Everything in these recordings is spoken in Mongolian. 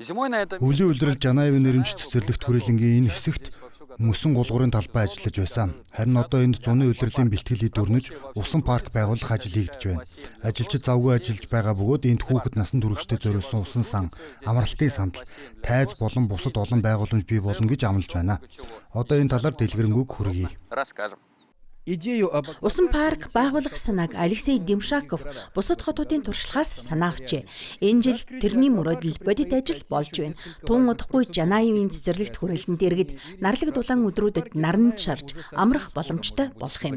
Өвлийн улирал Жанаевын нэрэмж цэцэрлэгт хүрээлэнгийн энэ хэсэгт мөсөн гулгуурын талбай ажиллаж байсан. Харин одоо энд зуны улирлын бэлтгэлийг дөрнөж усан парк байгуулах ажил хийгдэж байна. Ажилчид завгүй ажиллаж байгаа бөгөөд энд хүүхэд насан туршид зориулсан усан сан, амралтын сандал, тайз болон бусад олон байгууламж бий болно гэж амлаж байна. Одоо энэ талаар дэлгэрэнгүй хүргэе. Усан парк байгуулах санааг Алексей Демшаков бусад хотуудын туршлагаас санаа авчээ. Энэ жил тэрний мөрөөдөл бодит ажил болж байна. Тун удахгүй Жанаевын цэцэрлэгт хүрээлэнд иргэд нарлаг дулаан өдрүүдэд наранд шарж амрах боломжтой болох юм.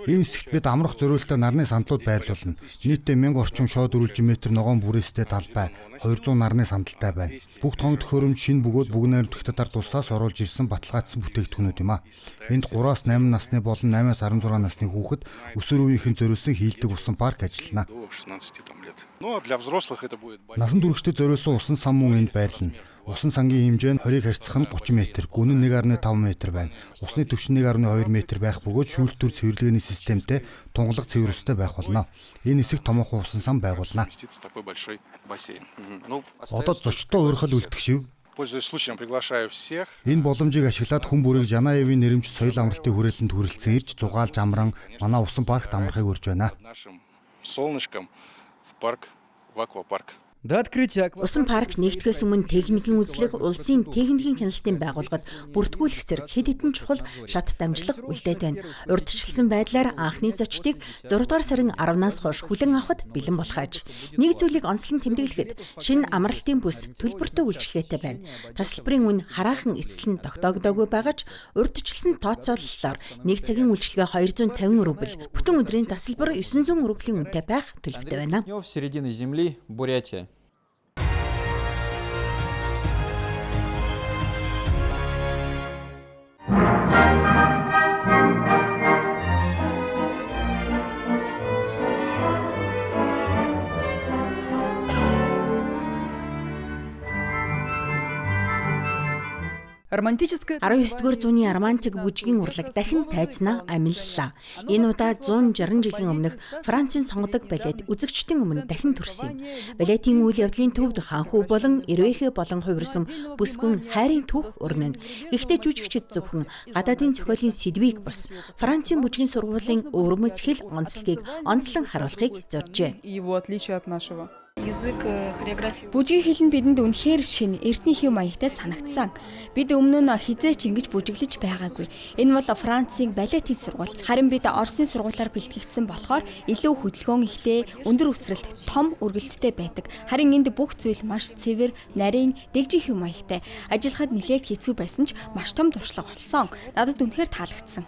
Энэ хэсэгт бид амрах зориулалтаа нарны сандлууд байрлуулна. Нийтдээ 1000 орчим шоод үргэлжин метр ногоон бүрээстэй талбай, 200 нарны сандалтай байна. Бүх тоног төхөөрөмж шинэ бөгөөд бүгд найрамдах татар тусаас оруулж ирсэн баталгаажсан бүтээгдэхүүнүүд юм а. Энд 3-аас 8 насны болон 8-аас 16 насны хүүхэд өсвөр үеийнхэн зориулсан хийлдэг усан парк ажиллана. Насан туршид зориулсан усан сан мөн энд байрлана. Усан сангийн хэмжээ нь хорийг харьцах нь 30 м, гүн нь 1.5 м байна. Усны түвшин 1.2 м байх бөгөөд шүүлтүр цэвэрлэгээний системтэй тунгалаг цэвэр устай байх болно. Энэ хэсэг томоохон усан сан байгуулна. Одоо зочдтой уурхал үлдэх шив. Энэ боломжийг ашиглаад хүн бүрийг Жанаевын нэрэмж соёл амралтын хүрээлэнд хүрэлцэн ирж зугаалж амран манай усан паркт амрахыг урьж байна. Усан парк нэгтгэхээс өмнө техникийн үзлэг, улсын техникийн хяналтын байгууллагад бүртгүүлэх зэрэг хэд хэдэн чухал шат дамжлага үлдээд байна. Урьдчилсан байдлаар анхны зочдыг 6 дугаар сарын 10-наас хойш хүлээн авахд бэлэн болох аж. Нэг зүйлийг онцлон тэмдэглэхэд шинэ амралтын бүс төлбөртэй үйлчилгээтэй байна. Тасалбарын үн хараахан эцэслэн тогтоогдоогүй байгаа ч урьдчилсан тооцоололоор нэг цагийн үйлчилгээ 250 рубль, бүтэн өдрийн тасалбар 900 рублийн үнэтэй байх төлөвтэй байна. Романтическая 19-р зууны романтик бүжгийн урлаг дахин тайзнаа амиллаа. Энэ удаа 160 жилийн өмнөх Францын сонгодог балет үзэгчдийн өмнө дахин төрсөн юм. Балетийн үйл явдлын төвд ханхүү болон эрвэхэ болон хувирсан бүсгүн хайрын түүх өрнөн. Гэхдээ жүжигчид зөвхөн гадаадын зохиолын сэдвийг бас Францын бүжгийн сургуулийн өвөрмөцгөл онцлогийг онцлон харуулахыг зоржээ. Бүжгийн хэл нь бидэнд үнэхээр шинэ эртний хэв маягтай санагдсан. Бид өмнө нь хизээч ингэж бүжиглэж байгаагүй. Энэ бол Францын балетийн сургууль. Харин бид Оросын сургуулиар бэлтгэгдсэн болохоор илүү хөдөлгөөн ихтэй, өндөр үсрэлт, том үргэлттэй байдаг. Харин энд бүх зүйл маш цэвэр, нарийн, дэгжин хэв маягтай. Ажиллахад нэлээд хэцүү байсан ч маш том туршлага болсон. Надад үнэхээр таалагдсан.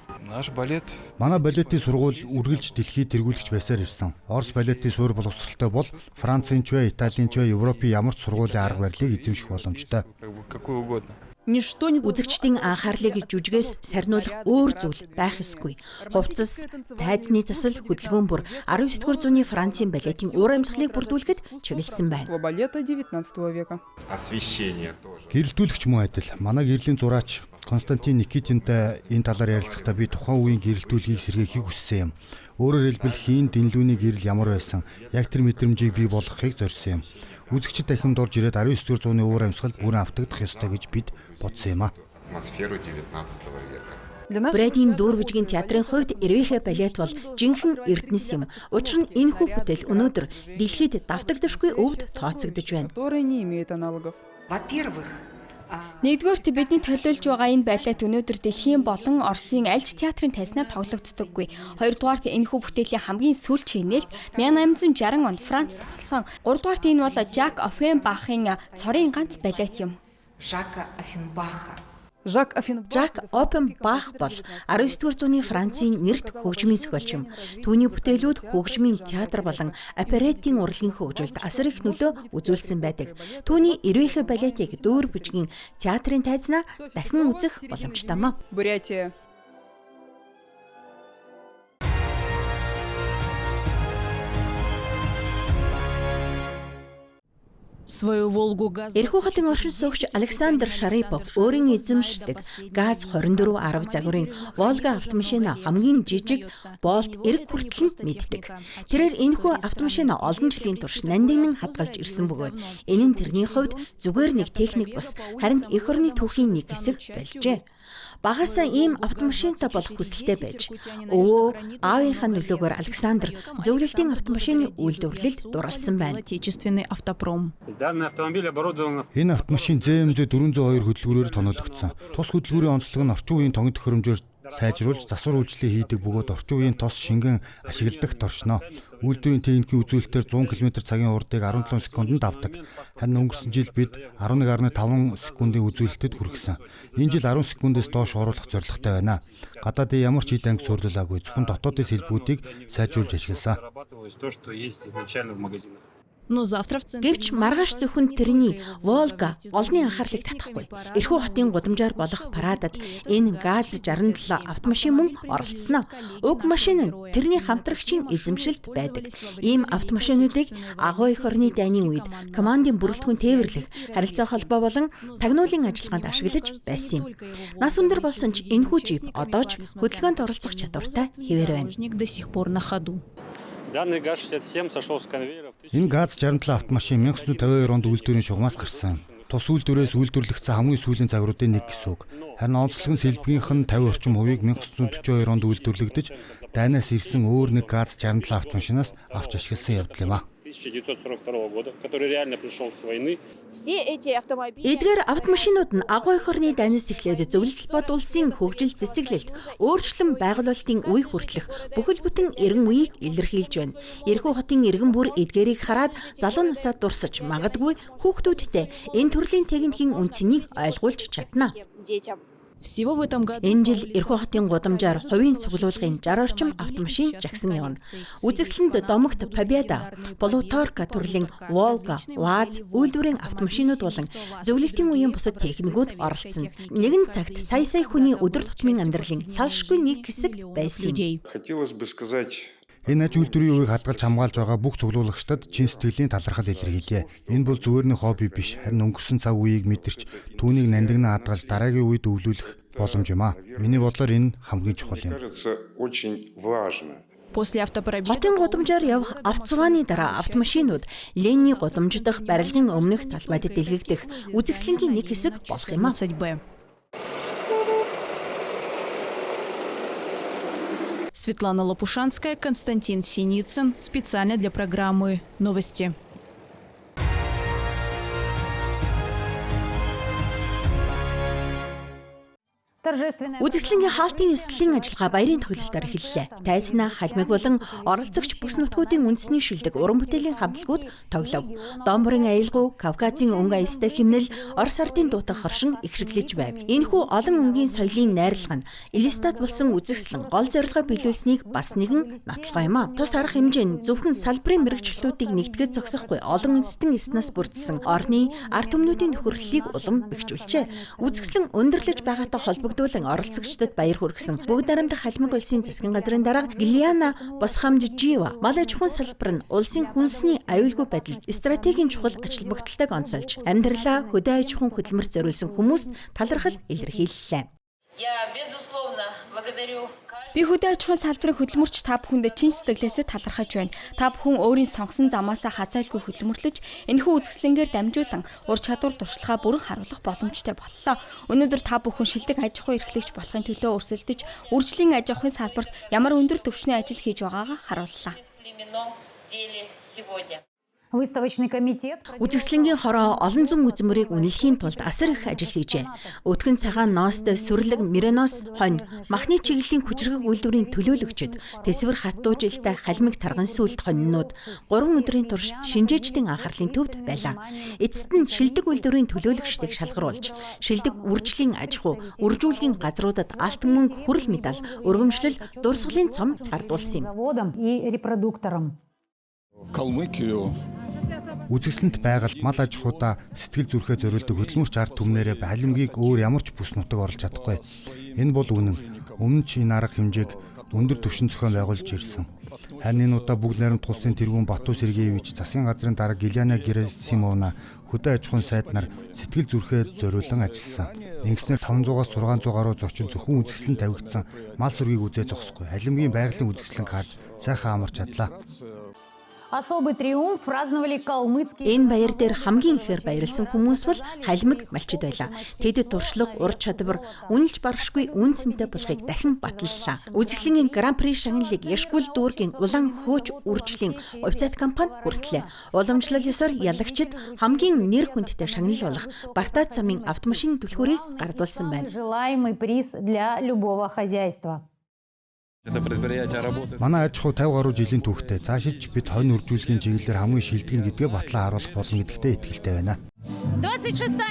Манай балетийн сургууль үргэлж дэлхийд тэргүүлэгч байсаар ирсэн. Орос балетийн суурь боловсралтай бол Францын ч бай, Италийн ч бай, Европын ямар ч сургуулийн арга барилыг эзэмших боломжтой. Үзэгчдийн анхаарлыг жүжигээс сарниулах өөр зүйл байх ёсгүй. Хувцас, тайзны засал, хөдөлгөөн бүр 19-р зууны Францын балетийн уур амьсгалыг бүрдүүлэхэд чиглэсэн байна. Гэрэлтүүлэгч мөн адил. Манай гэрлийн зураач Константин Никитинтай энэ талаар ярилцахдаа би тухайн үеийн гэрэлтүүлгийг сэргээхийг хүссэн юм. Өөрөөр хэлбэл хийн дэнлүүний гэрэл ямар байсан, яг тэр мэдрэмжийг бий болгохыг зорьсон юм. Үзэгчид дахин дорж ирээд 19-р зууны уур амьсгал бүрэн автагдах ёстой гэж бид бодсон юм а. Брэдийн дүүр бүжгийн театрын хувьд эрвэхэ балет бол жинхэнэ эрдэнэс юм. Учир нь энэ хүү бүтээл өнөөдөр дэлхийд давтагдашгүй өвд тооцогдож байна. Нэгдүгээрт бидний төлөөлж байгаа энэ балет өнөөдөр дэлхийн болон Оросын аль ч театрын тайзнаа тоглогддоггүй. Хоёрдугаарт энэ хүү бүтээлийн хамгийн сүүлчийн нээлт 1860 онд Францад болсон. Гуравдугаарт энэ бол Жак Оффенбахын цорын ганц балет юм. Жак Оффенбах бол 19-р зууны Францын нэрт хөгжмийн зохиолч юм. Түүний бүтээлүүд хөгжмийн театр болон опереттын урлагийн хөгжилд асар их нөлөө үзүүлсэн байдаг. Түүний эрвэхэ балетыг дүүр бүжгийн театрын тайзнаа дахин үзэх боломжтой маа. свою Волгу газ. Эрхүү хотын оршин суугч Александр Шарипов өөрийн эзэмшдэг ГАЗ 2410 загварын Волга автомашина хамгийн жижиг Болт эрг хүртэл мэддэг. Тэрээр энэхүү автомашина олон жилийн турш нандинан хадгалж ирсэн бөгөөд энэ нь тэрний хувьд зүгээр нэг техник бус харин эх орны түүхийн нэг хэсэг болжээ. Багасаа ийм автомашинтай болох хүсэлтэй байж өвөө аавынхаа нөлөөгөөр Александр зөвлөлтийн автомашины үйлдвэрлэлд дурласан байна. Отечественный автопром. Энэ автомашин ZMZ 402 хөдөлгүүрээр тоноологдсон. Тус хөдөлгүүрийн онцлог нь орчин үеийн тонгид төхөөрөмжөөр сайжруулж засвар үйлчлэл хийдэг бөгөөд орчин үеийн тос шингэн ашигладагт оршино. Үйлдвэрийн техникийн үзүүлэлтээр 100 км/цагийн урдыг 17 секундэд авдаг. Харин өнгөрсөн жил бид 11.5 секундын үзүүлэлтэд хүргэсэн. Энэ жил 10 секундээс доош оруулах зорилготой байна. Гадаадын ямар ч хэд анги суурилаагүй зөвхөн дотоодын сэлбүүдийг сайжруулж ашигласан. Но завтра в центре. Гэвч маргааш зөвхөн тэрний Волга олонний анхаарлыг татахгүй. Эрхүү хотын гудамжаар болох парадад энэ ГАЗ 67 автомашин мөн оролцсноо. Уг машин нь тэрний хамтрагчийн эзэмшилд байдаг. Ийм автомашинуудыг агуу эх орны дайны үед командын бүрэлдэхүүн тээвэрлэх, харилцаа холбоо болон тагнуулын ажиллагаанд ашиглаж байсан юм. Нас өндөр болсон ч энэхүү жип одоо ч хөдөлгөөнд оролцох чадвартай хэвээр байна. До сих пор на ходу. Энэ ГАЗ 67 автомашин 1952 онд үйлдвэрийн шугамаас гарсан. Тус үйлдвэрээс үйлдвэрлэгдсэн хамгийн сүүлийн загваруудын нэг гэсэн үг. Харин онцлог нь сэлбэгийнх нь 50 орчим хувийг 1942 онд үйлдвэрлэгдэж, дайнаас ирсэн өөр нэг ГАЗ 67 автомашинаас авч ашигласан явдал юм а. 1942 года, который реально пришел с войны. Эдгээр автомашинууд нь агуу эх орны дайнаас эхлээд зөвлөлт бод улсын хөгжил цэцэглэлт, өөрчлөн байгуулалтын үе хүртэлх бүхэл бүтэн эргэн үеийг илэрхийлж байна. Эрхүү хотын иргэн бүр эдгээрийг хараад залуу насаа дурсаж магадгүй хүүхдүүдтэй энэ төрлийн техникийн үнцнийг ойлгуулж чадна. Всего в этом году Энэ жил Эрхүү хотын гудамжаар хувийн цуглуулгын 60 орчим автомашин жагсан явна. Үзэгсэлэнд Домогт Победа, Полуторка төрлийн Волга, ВАЗ үйлдвэрийн автомашинууд болон зөвлөлтийн үеийн бусад техникүүд оролцсон. Нэгэн цагт сая хүний өдөр тутмын амьдралын салшгүй нэг хэсэг байсан. Хотелось бы сказать. Энэ аж үйлдвэрийн үеийг хадгалж хамгаалж байгаа бүх цуглуулагчдад чин сэтгэлийн талархал илэрхийлье. Энэ бол зүгээр нэг хобби биш, харин өнгөрсөн цаг үеийг мэдэрч түүнийг нандинаа хадгалж дараагийн үед өвлүүлэх боломж юм а. Миний бодлоор энэ хамгийн чухал юм. Кажется, очень важно. после автопробега Хотын гудамжаар явах авцугааны дараа автомашинууд Ленний гудамж дахь барилгын өмнөх талбайд дэлгэгдэх үзэгсэлэнгийн нэг хэсэг болох юм а. 15Б. Светлана Лопушанская, Константин Синицын. Специально для программы «Новости». Үзэгсэлэнгийн хаалтын эслийн ажиллагаа баярын тоглолтоор эхэллээ. Тайзнаа, халмиг болон оролцогч бүс нутгуудын үндэсний шилдэг уран бүтээлийн хамтлагууд тоглов. Домбрын аялгау, Кавказын өнгө аястай хэмнэл, Орос ардын дуутах хоршин ихшиглэж байв. Энэхүү олон өнгийн соёлын найрлага нь Элистат болсон үзэгсэлэн гол зорилгоо биелүүлсэнийг бас нэгэн нотлогоо юм а. Тус арга хэмжээ нь зөвхөн салбарын мэрэгчлүүдийг нэгтгэж зогсохгүй олон үндэстэн эснээс бүрдсэн орны ард түмнүүдийн нөхөрлөлийг улам бэхжүүлжээ. Үзэгсэлэн өндөрлөж байгаатай холбогдуулан оролцогчдод баяр хүргэсэн. Бүгд нарамдах халмаг улсын засгийн газрын дарга Гилиана Босхамжижиева мал аж ахуйн салбар нь улсын хүнсний аюулгүй байдал стратегийн чухал ажил багталтайг онцолж амьдралаа хөдөө аж ахуйн хөдөлмөрт зориулсан хүмүүст талархал илэрхийллээ. Би хөдөө аж ахуйн салбарын хөдөлмөрч та бүхэнд чин сэтгэлээсээ талархаж байна. Та бүхэн өөрийн сонгосон замаасаа хазайлгүй хөдөлмөрлөж энэхүү үзэсгэлэнгээр дамжуулан ур чадвар туршлагаа бүрэн харуулах боломжтой боллоо. Өнөөдөр та бүхэн шилдэг аж ахуйн эрхлэгч болохын төлөө өрсөлдөж, үржлийн аж ахуйн салбарт ямар өндөр түвшний ажил хийж байгаагаа харууллаа. Үзэсгэлэнгийн хороо олон зүүн үзмөрийг үнэлэхийн тулд асар их ажил хийжээ. Өтгөн цагаан ноостой сүрлэг Миреноос хонь махны чиглэлийн хүчрэг үйлдвэрийн төлөөлөгчд тэсвэр хаттуужилтай халмиг тарган сүлд хоньнууд 3 өдрийн турш шинжээчдийн анхаарлын төвд байлаа. Эцэст нь шилдэг үйлдвэрийн төлөөлөгчдийг шалгаруулж, шилдэг үржлийн аж ахуй, үржүүлгийн газруудад алтан мөнгө, хүрэл медаль, өргөмжлөл, дурсгалын цом гардуулсан юм. Калмыкию. Үзэсгэлэнт байгальд мал аж ахуйдаа сэтгэл зүрхээ зориулдаг хөдөлмөрч ард түмнэрээ халимгийг өөр ямар ч бүс нутаг оруулж чадахгүй. Энэ бол үнэн. Өмнө ч энэ арга хэмжээг өндөр түвшин зохион байгуулж ирсэн. Харин энэ удаа бүгд найрамд улсын тэргүүн Бату Сергеевич, засгийн газрын дарга Гилиана Герасимовна, хөдөө аж ахуйн сайд нар сэтгэл зүрхээ зориулан ажилласан. Ингэснээр 500-аас 600 гаруй зочин зөвхөн үзэсгэлэн тавигдсан мал сүргийг үзээ зогсохгүй. Халимгийн байгалийн үзэсгэлэн харж сайхан амарч чадлаа. Особый триумф праздновали калмыцкие. Энэ баяр дээр хамгийн ихээр баярлсан хүмүүс бол халимаг малчид байлаа. Тэд туршлага, ур чадвар, үнэлж баршгүй үн цэнтэй болохыг дахин баталлаа. Үзэсгэлэнгийн Гран-при шагналыг Яшгүл дүүргийн улаан хөөч үржлийн официалт компани хүртлээ. Уламжлал ёсоор ялагчид хамгийн нэр хүндтэй шагнал болох Бартад замын автомашины түлхүүрийг гардуулсан байна. Желаемый приз для любого хозяйства. Манай аж ахуй 50 гаруй жилийн түүхтэй цаашиж бид хонь үржүүлгийн чиглэлээр хамгийн шилдэг гэдгээ батлан харуулах болно гэдэгтээ итгэлтэй байна.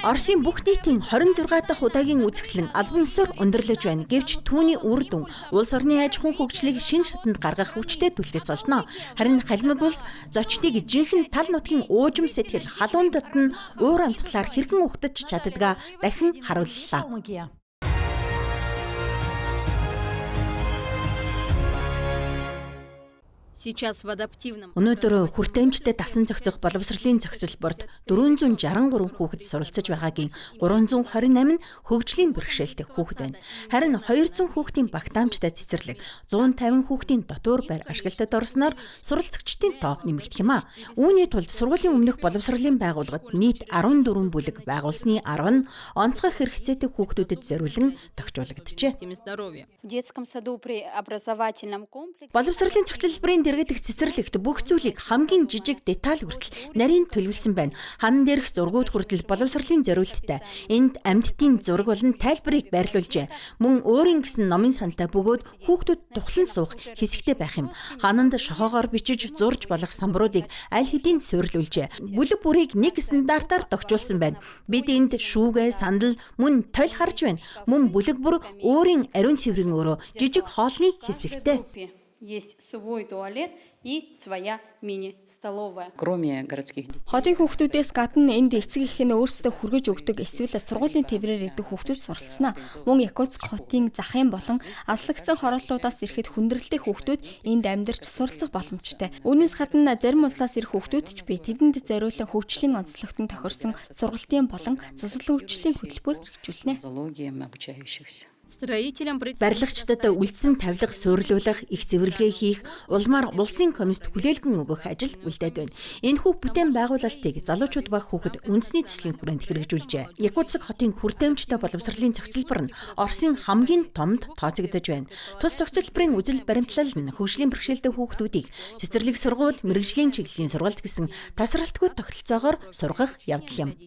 Оросын бүх нийтийн 26 дахь удаагийн үзэсгэлэн албан ёсоор өндөрлөж байна. Гэвч түүний үр дүн улс орны аж ахуйн хөгжлийг шинэ шатанд гаргах хүчтэй түлхэж болно. Харин халимаг улс зочдыг жинхэнэ тал нутгийн уужим сэтгэл халуун дотн уур амьсгалаар хэрхэн угтаж чаддгаа дахин харууллаа. Өнөөдөр хүртээмжтэй дасан зохицох боловсролын зохицолборд 463 хүүхэд суралцж байгаагийн 328 нь хөгжлийн бэрхшээлтэй хүүхэд байна. Харин 200 хүүхдийн багтаамжтай цэцэрлэг, 150 хүүхдийн дотуур байр ашиглалтад орсноор суралцагчдын тоо нэмэгдэх юм а. Үүний тулд сургуулийн өмнөх боловсролын байгууллагад нийт 14 бүлэг байгуулсны 10 нь онцгой хэрэгцээтэй хүүхдүүдэд зориулан тохижуулагджээ. Боловсролын зохицолборын дэргэдэх цэцэрлэгт бүх зүйлийг хамгийн жижиг деталь хүртэл нарийн төлөвлөсөн байна. Хан дээрх зургууд хүртэл боловсролын зориулттай. Энд амьтдын зураг болон тайлбарыг байрлуулжээ. Мөн өөрийн гэсэн номын сантай бөгөөд хүүхдүүд тухлан суух хэсэгтэй байх юм. Хананд шохоогоор бичиж зурж болох самбаруудыг аль хэдийн суйрлуулжээ. Бүлэг бүрийг нэг стандартаар тогтжуулсан байна. Бид энд шүүгээ, сандал, мөн толь харж байна. Мөн бүлэг бүр өөрийн ариун цэврийн өрөө жижиг хоолны хэсэгтэй. Есть свой туалет и своя мини-столовая. Хотын хүүхдүүдээс гадна энд эцэг их нь өөрсдөө хүргэж өгдөг эсвэл сургуулийн тээврээр ирдэг хүүхдүүд суралцсанаа. Мөн Якутск хотын захын болон аслагдсан хорооллуудаас ирэхэд хүндрэлтэй хүүхдүүд энд амьдарч суралцах боломжтой. Үүнээс гадна зарим улсаас ирэх хүүхдүүд ч бий тэдэнд зориулан хөгжлийн онцлогтод тохирсон сургалтын болон засал хөгжлийн хөтөлбөр хэрэгжүүлнэ. Барилгачдад үлдсэн тавилга суйрлуулах, их цэвэрлэгээ хийх, улмаар улсын комист хүлээлгэн өгөх ажил үлдээд байна. Энэхүү бүтээн байгуулалтыг залуучууд ба хүүхэд үндэсний төслийн хүрээнд хэрэгжүүлжээ. Якутск хотын хүртээмжтэй боловсролын зохицолбор нь Оросын хамгийн томд тооцогдож байна. Тус зохицолборын үзэл баримтлал нь хөгжлийн бэрхшээлтэй хүүхдүүдийг цэцэрлэг сургууль, мэрэгжлийн чиглэлийн сургалт гэсэн тасралтгүй тогтолцоогоор сургах явдал юм.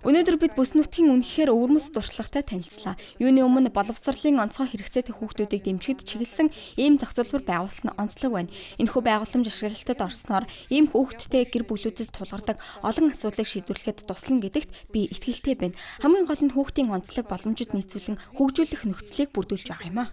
Өнөөдөр бид бүс нутгийн үнэхээр өвөрмөц дуршлагатай танилцлаа. Юуны өмнө боловсролын онцгой хэрэгцээтэй хүүхдүүдийг дэмжихэд чиглэсэн ийм зохицолбор байгуулсан нь онцлог байна. Энэхүү байгууламж ашиглалтад орсноор ийм хүүхдтэй гэр бүлүүдэд тулгардаг олон асуудлыг шийдвэрлэхэд туслана гэдэгт би итгэлтэй байна. Хамгийн гол нь хүүхдийн онцлог боломжид нийцүүлэн хөгжүүлэх нөхцөлийг бүрдүүлж байгаа юм а.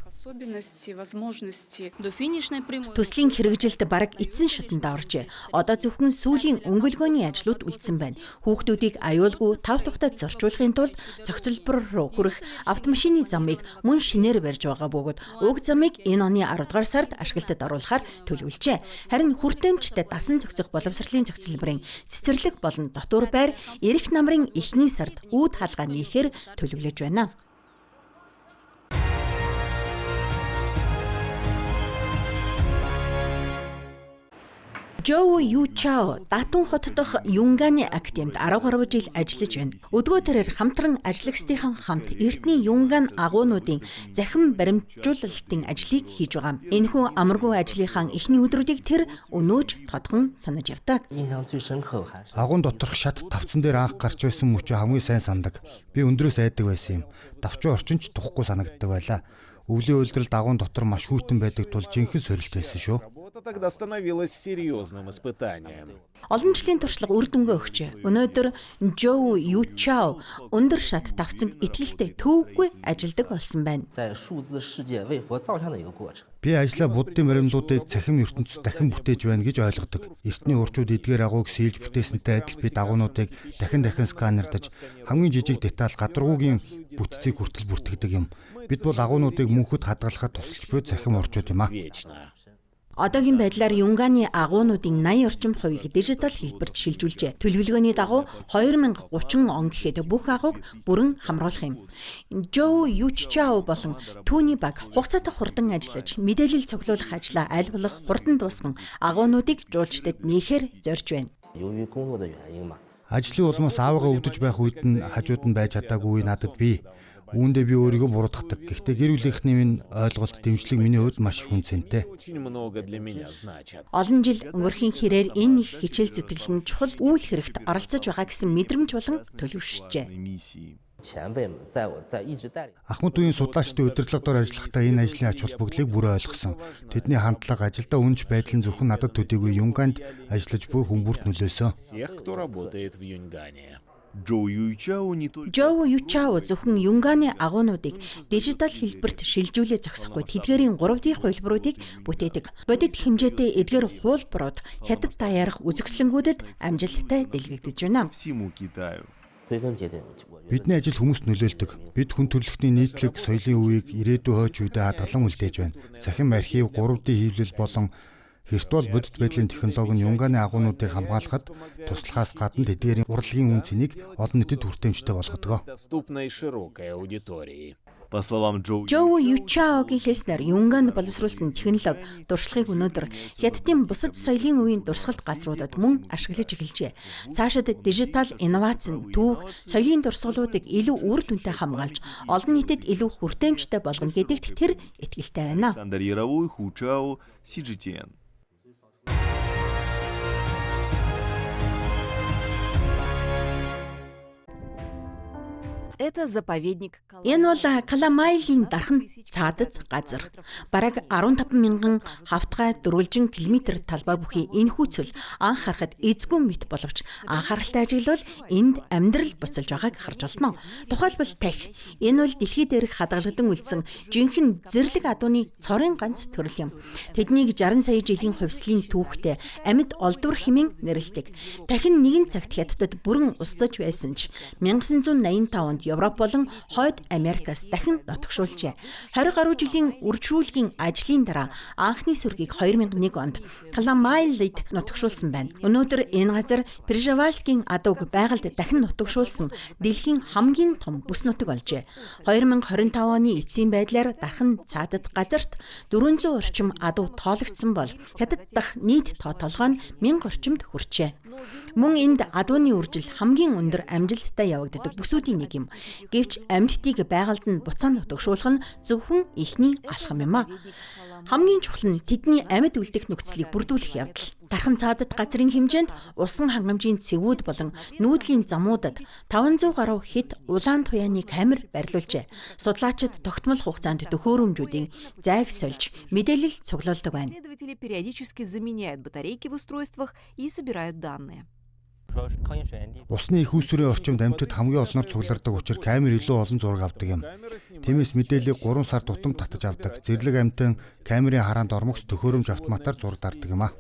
Төслийн хэрэгжилд бараг эцсийн шатанд оржээ. Одоо зөвхөн сүүлийн өнгөлгөөний ажлууд үлдсэн байна. Хүүхдүүдийг аюулгүй тав тухтад зорчуулахын тулд зохицолбор руу хүрэх автомашины замыг мөн шинээр барьж байгаа бөгөөд уг замыг энэ оны 10 дугаар сард ашиглалтад оруулахаар төлөвлөжээ. Харин хүртээмжтэй дасан зохицох боловсролын зохицолборын цэцэрлэг болон дотуур байр эрэх намрын эхний сард үүд хаалгаа нээхээр төлөвлөж байна. Жоу Ючао Датун хот дахь Юнганы академид 10 гаруй жил ажиллаж байна. Өдгөө тэрээр хамтран ажиллагчдын хамт Эрдэнэ Юнган агуунуудын захин баримтжуулалтын ажлыг хийж байгаа. Энэхүү амаргүй ажлынхаа эхний өдрүүдийг тэр өнөөж тодхон санаж явдаг. Агуун доторх шат тавцан дээр анх гарч байсан мөчөө хамгийн сайн сандаг. Би өндрөөс айдаг байсан юм. Давчуу орчинч тухгүй санагддаг байлаа. Өвлийн үйлдвэрлэлд агуун дотор маш хүйтэн байдаг тул жинхэнэ сорилт байсан шүү. Тогда становилось серьезным испытанием. Олон жилийн туршлага үр дүнгээ өгчээ. Өнөөдөр Жоу Ючао өндөр шат давцан итгэлтэй төвөггүй ажилдаг болсон байна. Би ажлаа буддын баримлуудыг цахим ертөнцид дахин бүтээж байна гэж ойлгодог. Эртний урчууд эдгээр агууг сийлж бүтээсэнтэй адил бид агуунуудыг дахин сканердаж хамгийн жижиг деталь гадаргуугийн бүтцийг хүртэл бүртгэдэг юм. Бид бол агуунуудыг мөнхөд хадгалахад тусалж буй цахим урчууд юм а. Одоогийн байдлаар Юнганы агуунуудын 80 орчим хувийг дижитал хэлбэрт шилжүүлжээ. Төлөвлөгөөний дагуу 2030 он гэхэд бүх агууг бүрэн хамруулах юм. Жоу Юччао болон түүний баг хугацаатай хурдан ажиллаж, мэдээлэл цуглуулах ажлаа аль болох хурдан дуусган агуунуудыг жуулчдад нээхээр зорж байна. Ажлын улмаас аавгаа өвдөж байх үед нь хажууд нь байж чадаагүй надад бий. Үүндээ би өөрийгөө буруутгадаг. Гэхдээ гэр бүлийнхний минь ойлголт дэмжлэг миний хувьд маш их үнцэнтэй. Олон жил өнгөрхийн хэрээр энэ их хичээл зүтгэл нь чухал үйл хэрэгт оролцож байгаа гэсэн мэдрэмж болон төлөвшжээ. Ахмад үеийн судлаачдын удирдлагаар ажиллахдаа энэ ажлын ач холбогдлыг бүр ойлгосон. Тэдний хандлага ажилдаа үнж байдал нь зөвхөн надад төдийгүй Юнганд ажиллаж буй хүмүүст нөлөөсөн. Жоу Ючао зөвхөн Юнганы агуунуудыг дижитал хэлбэрт шилжүүлээ зогсохгүй тэдгээрийн 3D хувилбаруудыг бүтээдэг. Бодит хэмжээтэй эдгээр хуулбарууд хятад даяарх үзэсгэлэнгүүдэд амжилттай дэлгэгдэж байна. Бидний ажил хүмүүст нөлөөлдөг. Бид хүн төрөлхтний нийтлэг соёлын үеийг ирээдүйн хойч үедээ хадгалан үлдээж байна. Цахим архив, 3D хэвлэл болон виртуал бодит байдлын технологи нь Юнганы агуунуудыг хамгаалахад туслахаас гадна тэдгээрийн урлагийн үн цэнийг олон нийтэд хүртээмжтэй болгодог. Жоу Ючаогийн хэлснээр Юнганд боловсруулсан технологи дуршлагыг өнөөдөр хятадын бусад соёлын үеийн дурсгалт газруудад мөн ашиглаж эхэлжээ. Цаашид дижитал инновац нь түүх, соёлын дурсгалуудыг илүү үр дүнтэй хамгаалж, олон нийтэд илүү хүртээмжтэй болгоно гэдэгт тэр итгэлтэй байна. Энэ бол Каламайлийн дархан цаадад газар. Бараг 15,000 хавтгай дөрвөлжин километр талбай бүхий энэ хүүцэл анх харахад эзгүй мэт боловч анхааралтай ажиглал энд амьдрал буцалж байгааг харж олно. Тухайлбал тах. Энэ бол дэлхийд дээрх хадгалагдсан үлдсэн жинхэнэ зэрлэг адууны цорын ганц төрөл юм. Тэднийг 60 сая жилийн хувьслын түүхтэй амьд олдвор хэмээн нэрлэдэг. Дахин нэгэн цагт хятадд бүрэн устдаж байсан ч 1985 онд Европ болон Хойд Америкаас дахин нотгшуулжээ. 20 гаруй жилийн үржүүлгийн ажлын дараа анхны сүргийг 2001 онд Каламайлд нотгшуулсан байна. Өнөөдөр энэ газар Пржевальскийн адууг байгальд дахин нотгшуулсан дэлхийн хамгийн том бүс нутаг болжээ. 2025 оны эцсийн байдлаар дархан цаадад газарт 400 орчим адуу тоологдсон бол хятад дахь нийт тоо толгой нь 1000 орчимд хүрчээ. Мөн энд адууны үржил хамгийн өндөр амжилттай явагддаг бүсүүдийн нэг юм. Гэвч амьтдыг байгальд нь буцаа нутагшуулах нь зөвхөн ихний алхам юм а. Хамгийн чухал нь тэдний амьд үлдэх нөхцөлийг бүрдүүлэх явдал. Дархан цаадад газрын хэмжээнд усан хангамжийн цэвүүд болон нүүдлийн замуудад 500 гаруй хэд улаан туяаны камер барилуулжээ. Судлаачид тогтмол хугацаанд төхөөрөмжүүдийн зайг сольж мэдээлэл цуглуулдаг байна. Усны их үүсвэрийн орчимд амьтад хамгийн олноор цуглардаг учраас камер илүү олон зураг авдаг юм. Тиймээс мэдээллийг 3 сар тутамд татаж авдаг. Зэрлэг амьтан камерын хараанд ормогц төхөөрөмж автоматар зураг дардаг юм а.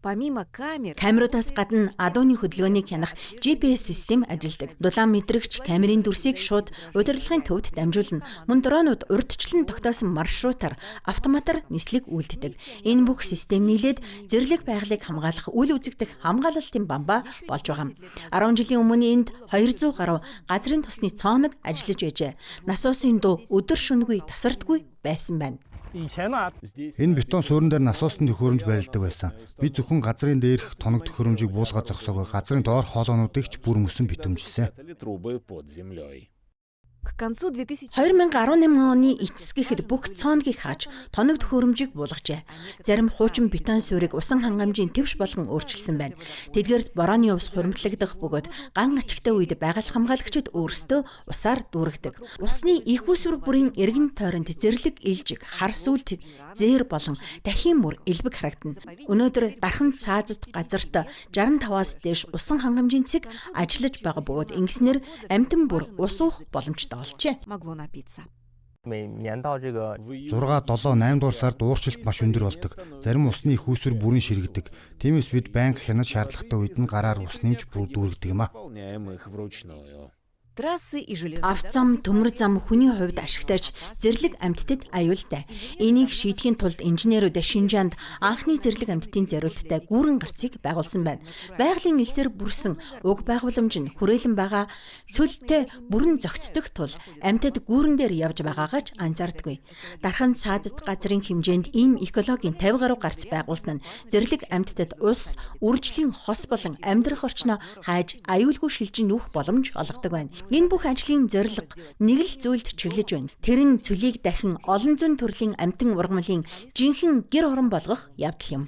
Камеруудаас гадна адууны хөдөлгөөнийг хянах GPS систем ажилладаг. Дулаан мэдрэгч камерын дүрсийг шууд удирдлагын төвд дамжуулна. Мөн дронууд урьдчилан тогтоосон маршрутаар автоматар нислэг үйлддэг. Энэ бүх систем нийлээд зэрлэг байгалыг хамгаалах үл үзэгдэх хамгаалалтын бамбаа болж байгаа. 10 жилийн өмнө энд 200 гаруй газрын тосны цооног ажиллаж байжээ. Насуусын дуу өдөр шөнөгүй тасардаггүй байсан байна. Энэ бетон суурин дээр насуусан төхөөрөмж барилдаг байсан. Би зөвхөн газрын дээрх тоног төхөөрөмжийг буулгаад зогсоогүй. Газрын доор хоолоонуудыг ч бүр мөсөн битүүмжилсэн. 2018 оны эцэсгэхэд бүх цооногийг хааж тоног төхөөрөмжийг буулгажээ. Зарим хуучин бетон суурийг усан хангамжийн твш болгон өөрчилсөн байна. Тэдгээрд борооны ус хуримтлагдах бөгөөд ган ачигтай үед байгаль хамгаалагчид өөрсдөө усаар дүүрэгдэг. Усны их усвар бүрийн эргэн тойронд зэрлэг илжиг, хар сүлт, зээр болон дахин мөр элбэг харагдана. Өнөөдөр дархан цаадад газарт 65-аас дээш усан хангамжийн цэг ажиллаж байгаа бөгөөд ингэснээр амьтан бүр ус уух боломжтой олжээ. 6, 7, 8 дугаар сард уурчилт маш өндөр болдог. Зарим усны их үүсвэр бүрэн ширэгдэг. Тиймээс бид байнга хянаж шаардлагатай үед нь гараар ус нэмж бүр дүүргдэг юм а. Авто зам, төмөр зам хүний хувьд ашигтайж зэрлэг амьтдад аюултай. Энийг шийдэхийн тулд инженерүүд Шинжаанд анхны зэрлэг амьтдын зориулттай гүүрэн гарцыг байгуулсан байна. Байгалийн элсээр бүрсэн уг байгууламж нь хүрээлэн байгаа цөлтэй бүрэн зохицдог тул амьтад гүүрэн дээр явж байгаагач анзаардаггүй. Дархан цаадад газрын хэмжээнд ийм экологийн 50 гаруй гарц байгуулсан нь зэрлэг амьтдад ус, үржлийн хос болон амьдрах орчноо хайж аюулгүй шилжин нүүх боломж олгодог байна. Энэ бүх ажлын зорилго нэг л зүйлд чиглэж байна. Тэр нь цөлийг дахин олон зуун төрлийн амьтан ургамлын жинхэнэ гэр орон болгох явдал юм.